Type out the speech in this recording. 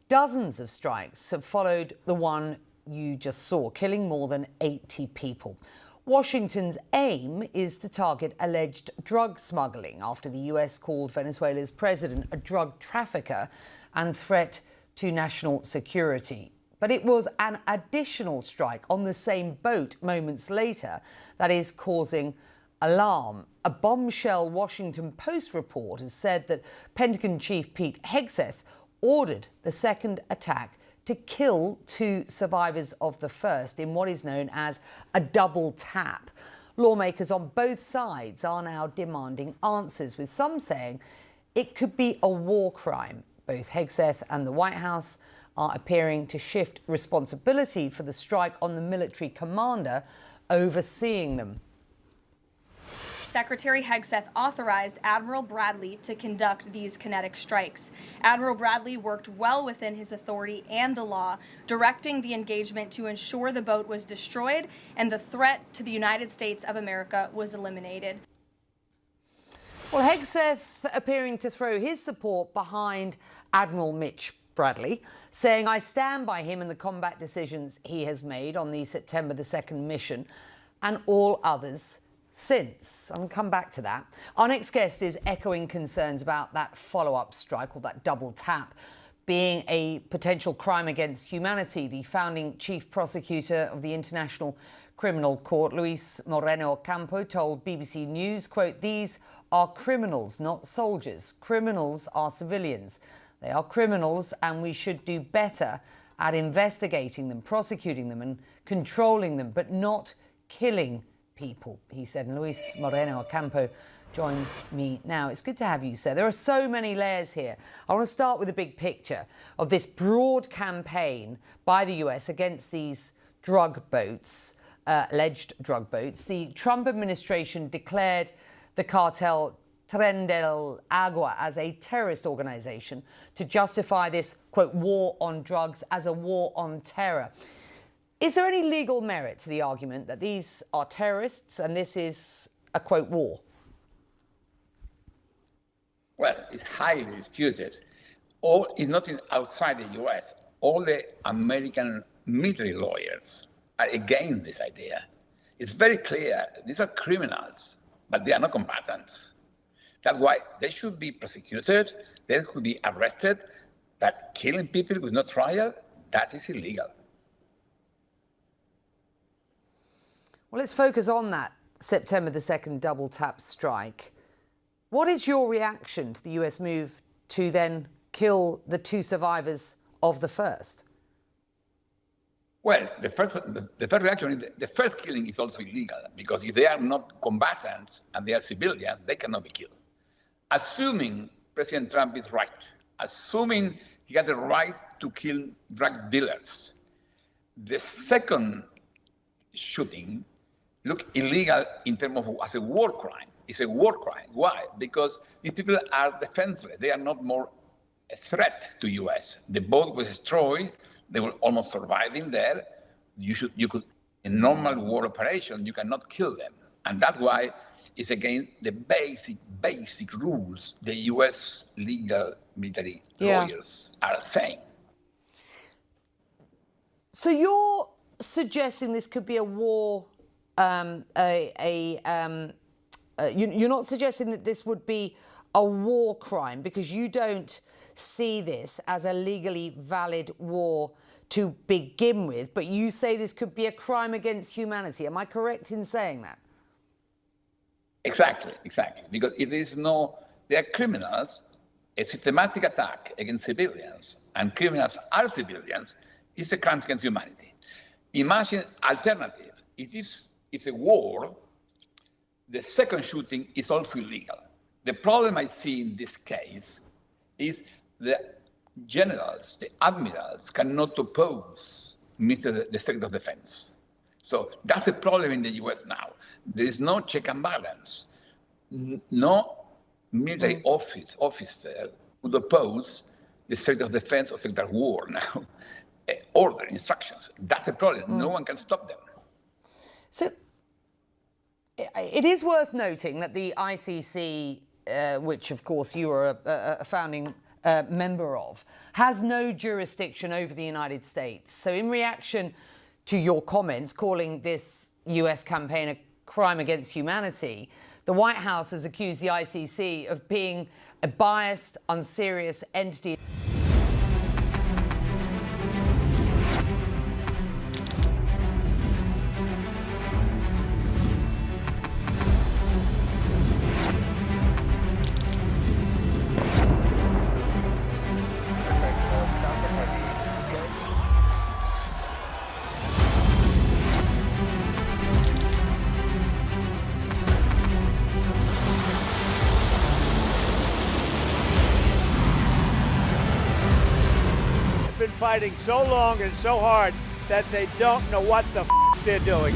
Dozens of strikes have followed the one you just saw, killing more than 80 people. Washington's aim is to target alleged drug smuggling after the US called Venezuela's president a drug trafficker and threat to national security. But it was an additional strike on the same boat moments later that is causing alarm. A bombshell Washington Post report has said that Pentagon Chief Pete Hegseth ordered the second attack to kill 2 survivors of the first in what is known as a double tap. Lawmakers on both sides are now demanding answers, with some saying it could be a war crime. Both Hegseth and the White House are appearing to shift responsibility for the strike on the military commander overseeing them. Secretary Hegseth authorized Admiral Bradley to conduct these kinetic strikes. Admiral Bradley worked well within his authority and the law, directing the engagement to ensure the boat was destroyed and the threat to the United States of America was eliminated. Well, Hegseth appearing to throw his support behind Admiral Mitch Bradley, saying, "I stand by him in the combat decisions he has made on the September the 2nd mission and all others since." I'll come back to that. Our next guest is echoing concerns about that follow-up strike, or that double tap, being a potential crime against humanity. The founding chief prosecutor of the International Criminal Court, Luis Moreno Ocampo, told BBC News, quote, "These are criminals, not soldiers. Criminals are civilians. They are criminals, and we should do better at investigating them, prosecuting them and controlling them, but not killing people," he said. And Luis Moreno Ocampo joins me now. It's good to have you, sir. There are so many layers here. I want to start with the big picture of this broad campaign by the US against these drug boats, alleged drug boats. The Trump administration declared the cartel Tren del Agua as a terrorist organization to justify this, quote, war on drugs as a war on terror. Is there any legal merit to the argument that these are terrorists and this is a, quote, war? Well, it's highly disputed. It's not outside the US. All the American military lawyers are against this idea. It's very clear. These are criminals, but they are not combatants. That's why they should be prosecuted. They could be arrested. But killing people with no trial, that is illegal. Well, let's focus on that September the 2nd double tap strike. What is your reaction to the US move to then kill the 2 survivors of the first? Well, the first reaction is the first killing is also illegal, because if they are not combatants and they are civilians, they cannot be killed. Assuming President Trump is right, assuming he has the right to kill drug dealers, the second shooting look illegal in terms of as a war crime. It's a war crime. Why? Because these people are defenseless. They are not more a threat to US. The boat was destroyed. They were almost surviving there. You could, in normal war operation, you cannot kill them. And that's why it's against the basic rules the US legal military lawyers are saying. So you're suggesting this could be a war, you're not suggesting that this would be a war crime because you don't see this as a legally valid war to begin with, but you say this could be a crime against humanity. Am I correct in saying that? Exactly. Because if there is they are criminals, a systematic attack against civilians, and criminals are civilians, is a crime against humanity. Imagine alternative. If this is a war, the second shooting is also illegal. The problem I see in this case is the generals, the admirals, cannot oppose Mr. the Secretary of Defense. So that's a problem in the US now. There is no check and balance. No military officer would oppose the Secretary of Defense or Secretary of War now. Order, instructions. That's a problem. No one can stop them. So it is worth noting that the ICC, which of course you were a founding member of, has no jurisdiction over the United States. So in reaction to your comments calling this US campaign a crime against humanity, the White House has accused the ICC of being a biased, unserious entity. Been fighting so long and so hard that they don't know what the they're doing.